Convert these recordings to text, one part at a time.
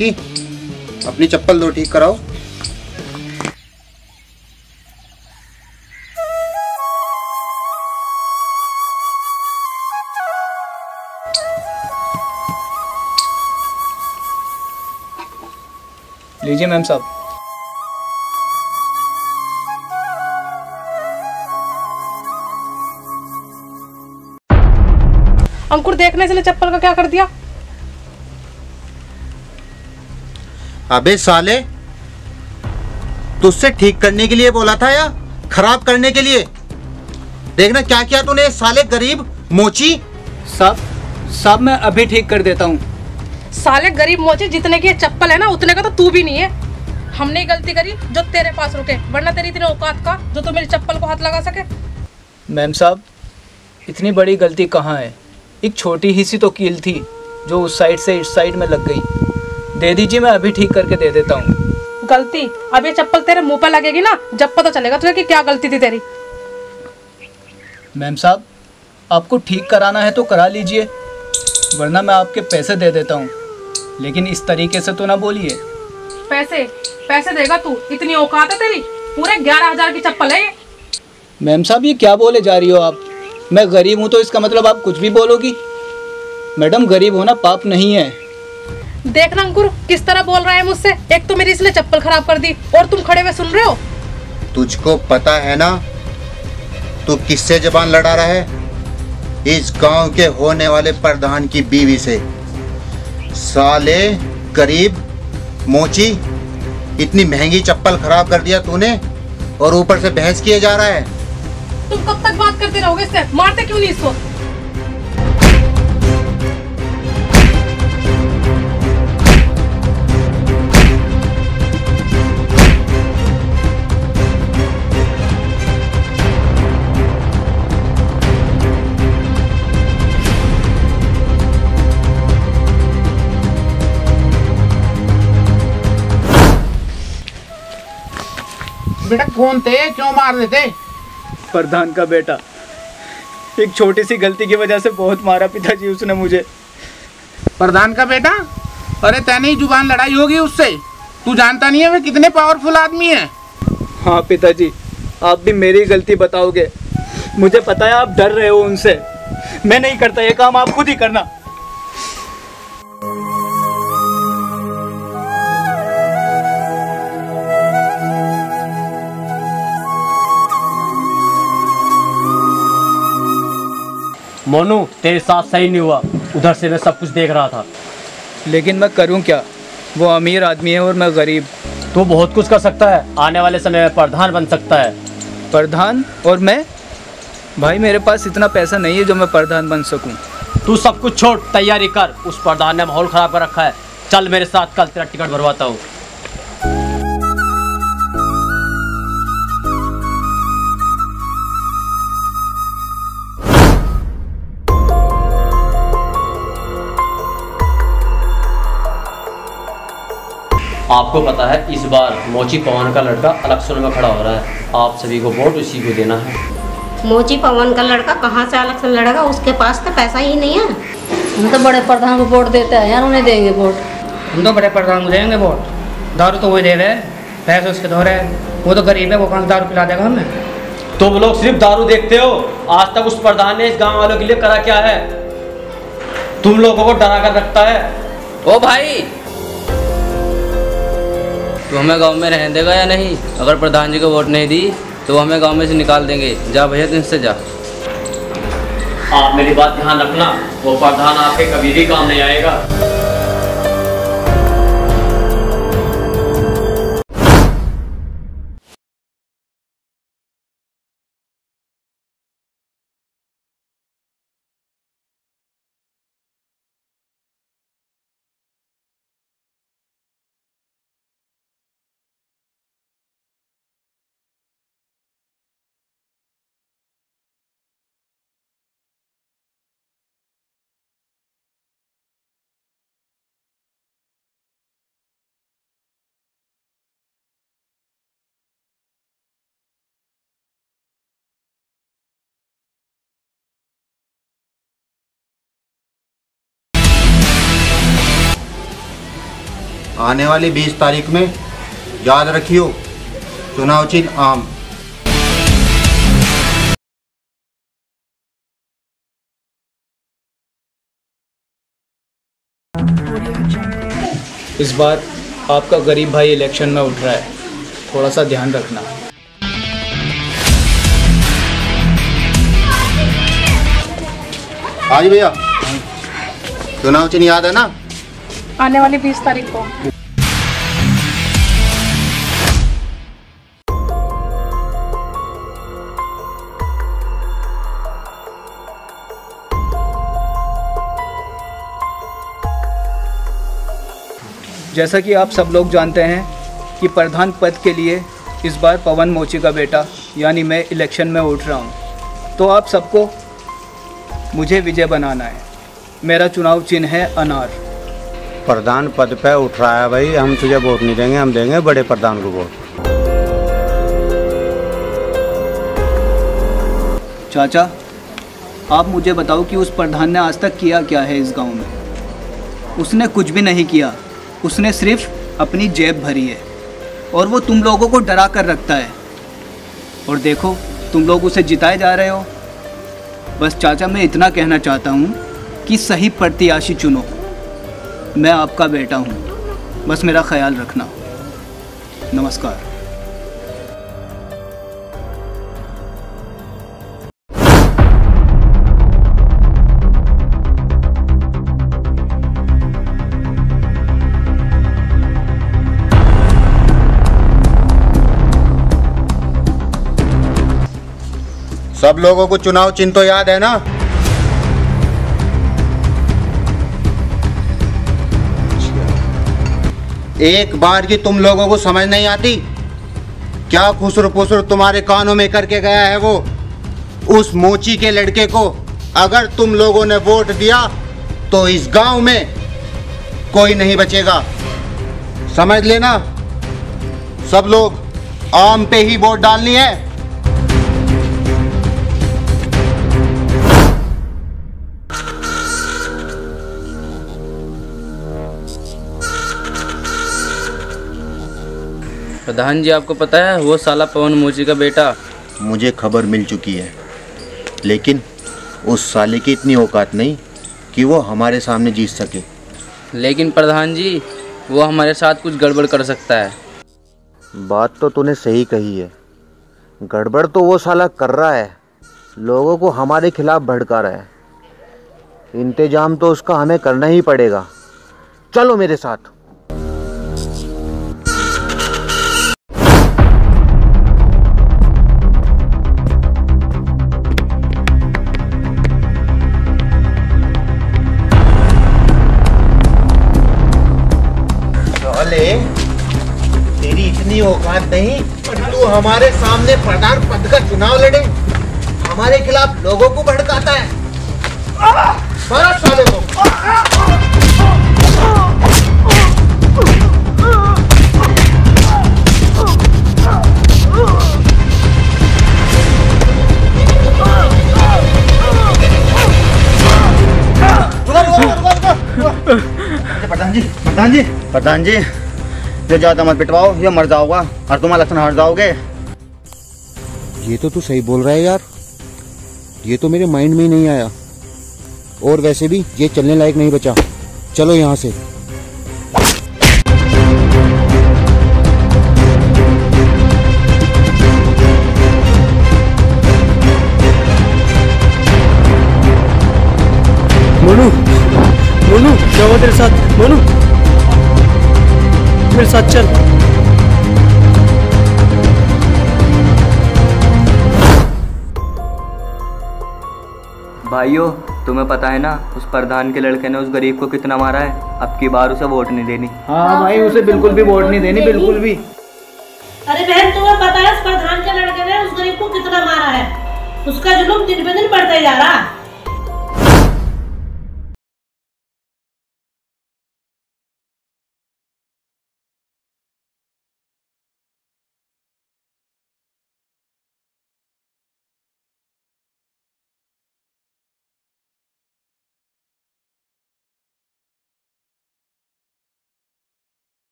की। अपनी चप्पल दो, ठीक कराओ। लीजिए मैम साहब। अंकुर देखने से चप्पल का क्या कर दिया? अबे साले, तुझसे ठीक करने के लिए बोला था या खराब करने के लिए? देखना क्या किया तूने, साले गरीब मोची। साहब मैं अभी ठीक कर देता हूँ। साले गरीब मोची, जितने की ये चप्पल है ना उतने का तो तू भी नहीं है। हमने ही गलती करी जो तेरे पास रुके, वरना तेरी इतनी औकात का जो तू मेरी चप्पल को हाथ लगा सके। मैम साहब, इतनी बड़ी गलती कहाँ है? एक छोटी ही सी तो कील थी जो उस साइड से इस साइड में लग गई। दे दीजिए, मैं अभी ठीक करके दे देता हूँ। गलती? अब ये चप्पल तेरे मुंह पे लगेगी ना, जब पता चलेगा तुझे कि क्या गलती थी तेरी। मैम साहब, आपको ठीक कराना है तो करा लीजिए, वरना मैं आपके पैसे दे देता हूँ, लेकिन इस तरीके से तो ना बोलिए। पैसे देगा तू? इतनी औकात है तेरी? पूरे 11,000 की चप्पल है ये। मैम साहब, ये क्या बोले जा रही हो आप? मैं गरीब हूँ तो इसका मतलब आप कुछ भी बोलोगी? मैडम, गरीब होना पाप नहीं है। देखना अंकुर किस तरह बोल रहा है मुझसे। एक तो मेरी इसने चप्पल खराब कर दी और तुम खड़े हुए सुन रहे हो। तुझको पता है ना तू किससे जबान लड़ा रहा है? इस गांव के होने वाले प्रधान की बीवी से। साले गरीब मोची, इतनी महंगी चप्पल खराब कर दिया तूने और ऊपर से बहस किए जा रहा है। तुम कब तक बात करते रहोगे इससे? मारते क्यों नहीं इसको? बेटा कौन थे, क्यों मार देते? प्रधान का बेटा। एक छोटी सी गलती की वजह से बहुत मारा पिताजी उसने मुझे। प्रधान का बेटा? अरे तैने ही जुबान लड़ाई होगी उससे। तू जानता नहीं है वे कितने पावरफुल आदमी हैं। हाँ पिताजी, आप भी मेरी गलती बताओगे? मुझे पता है आप डर रहे हो उनसे। मैं नहीं करता ये काम, आप खुद ही करना। मोनू, तेरे साथ सही नहीं हुआ। उधर से मैं सब कुछ देख रहा था। लेकिन मैं करूं क्या? वो अमीर आदमी है और मैं गरीब। तू बहुत कुछ कर सकता है, आने वाले समय में प्रधान बन सकता है। प्रधान? और मैं? भाई मेरे पास इतना पैसा नहीं है जो मैं प्रधान बन सकूं। तू सब कुछ छोड़, तैयारी कर। उस प्रधान ने माहौल खराब कर रखा है। चल मेरे साथ, कल तेरा टिकट भरवाता हूँ। आपको पता है इस बार मोची पवन का लड़का इलेक्शन में खड़ा हो रहा है। आप सभी को वोट उसी को देना है। मोची पवन का लड़का कहाँ से इलेक्शन लड़ेगा? उसके पास तो पैसा ही नहीं है। हम तो बड़े प्रधान को वोट देते हैं यार, उन्हें देंगे वोट। हम तो बड़े प्रधान को देंगे वोट। दारू तो वही दे रहे हैं, पैसे उसके धो रहे हैं। वो तो गरीब है, वो कौन दारू पिला देगा हमें? तुम लोग सिर्फ दारू देखते हो। आज तक उस प्रधान ने इस गांव वालों के लिए करा क्या है? तुम लोगों को डरा कर रखता है। ओ भाई, तू हमें गांव में रहने देगा या नहीं? अगर प्रधान जी को वोट नहीं दी तो वो हमें गांव में से निकाल देंगे। जा भैया, तू इनसे जा। आप मेरी बात ध्यान रखना, वो प्रधान आपके कभी भी काम नहीं आएगा। आने वाली 20 तारीख में याद रखियो, चुनाव चिन्ह आम। इस बार आपका गरीब भाई इलेक्शन में उठ रहा है, थोड़ा सा ध्यान रखना। हाँ जी भैया, चुनाव चिन्ह याद है ना? आने वाली 20 तारीख को। जैसा कि आप सब लोग जानते हैं कि प्रधान पद के लिए इस बार पवन मोची का बेटा यानी मैं इलेक्शन में उठ रहा हूं। तो आप सबको मुझे विजय बनाना है। मेरा चुनाव चिन्ह है अनार। प्रधान पद पे उठ रहा है भाई, हम तुझे वोट नहीं देंगे, हम देंगे बड़े प्रधान को वोट। चाचा, आप मुझे बताओ कि उस प्रधान ने आज तक किया क्या है इस गांव में? उसने कुछ भी नहीं किया, उसने सिर्फ अपनी जेब भरी है और वो तुम लोगों को डरा कर रखता है। और देखो, तुम लोग उसे जिताए जा रहे हो। बस चाचा, मैं इतना कहना चाहता हूँ कि सही प्रत्याशी चुनो। मैं आपका बेटा हूँ, बस मेरा ख्याल रखना। नमस्कार। सब लोगों को चुनाव चिन्ह तो याद है ना? एक बार की तुम लोगों को समझ नहीं आती? क्या खुसर पुसर तुम्हारे कानों में करके गया है वो? उस मोची के लड़के को अगर तुम लोगों ने वोट दिया तो इस गांव में कोई नहीं बचेगा, समझ लेना। सब लोग आम पे ही वोट डालनी है। प्रधान जी, आपको पता है वो साला पवन मोची का बेटा? मुझे खबर मिल चुकी है, लेकिन उस साले की इतनी औकात नहीं कि वो हमारे सामने जीत सके। लेकिन प्रधान जी, वो हमारे साथ कुछ गड़बड़ कर सकता है। बात तो तूने सही कही है, गड़बड़ तो वो साला कर रहा है, लोगों को हमारे खिलाफ भड़का रहा है। इंतजाम तो उसका हमें करना ही पड़ेगा। चलो मेरे साथ। तेरी इतनी औकात नहीं कि तू हमारे सामने प्रधान पद का चुनाव लड़े, हमारे खिलाफ लोगों को भड़काता है। मारो साले को। प्रधान जी, ये ज्यादा मत पिटवाओ, ये मर जाओगा और तुम इलेक्शन हार जाओगे। ये तो तू सही बोल रहा है यार, ये तो मेरे माइंड में ही नहीं आया। और वैसे भी ये चलने लायक नहीं बचा। चलो यहाँ से। मोनू, मोनू क्या हुआ तेरे साथ? मोनू मेरे साथ चल। भाइयों, तुम्हें पता है ना उस प्रधान के लड़के ने उस गरीब को कितना मारा है? अब की बार उसे वोट नहीं देनी। हाँ भाई, उसे बिल्कुल भी वोट नहीं देनी, बिल्कुल भी। अरे बहन, तुम्हें पता है उस प्रधान के लड़के ने उस गरीब को कितना मारा है? उसका जुल्म दिन पे दिन बढ़ता ही जा रहा।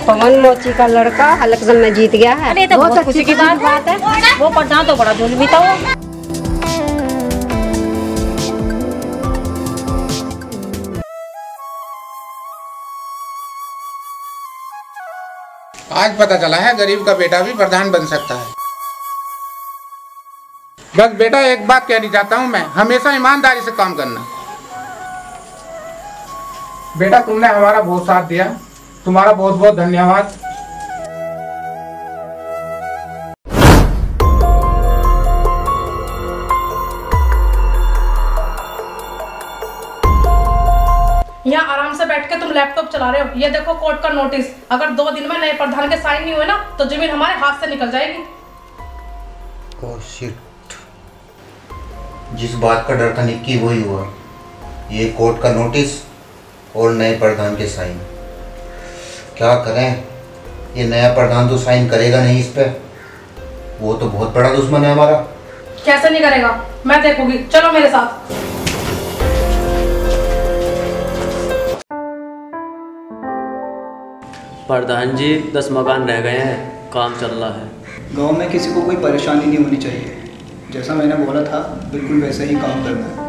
पवन मोची का लड़का इलेक्शन में जीत गया है। अरे तो बहुत खुशी की बात है। वो प्रधान तो बड़ा जुल्मी था वो। आज पता चला है गरीब का बेटा भी प्रधान बन सकता है। बस बेटा एक बात कहनी चाहता हूँ मैं, हमेशा ईमानदारी से काम करना। बेटा तुमने हमारा बहुत साथ दिया, तुम्हारा बहुत बहुत धन्यवाद। यहाँ आराम से बैठ के तुम लैपटॉप चला रहे हो। ये देखो कोर्ट का नोटिस, अगर 2 दिन में नए प्रधान के साइन नहीं हुए ना तो जमीन हमारे हाथ से निकल जाएगी। ओह शिट, जिस बात का डर था निक्की वही हुआ। ये कोर्ट का नोटिस और नए प्रधान के साइन। क्या करें, ये नया प्रधान तो साइन करेगा नहीं इस पे, वो तो बहुत बड़ा दुश्मन है हमारा। कैसे नहीं करेगा, मैं देखूंगी, चलो मेरे साथ। प्रधान जी 10 मकान रह गए हैं, काम चल रहा है। गांव में किसी को कोई परेशानी नहीं होनी चाहिए। जैसा मैंने बोला था बिल्कुल वैसा ही काम करना है।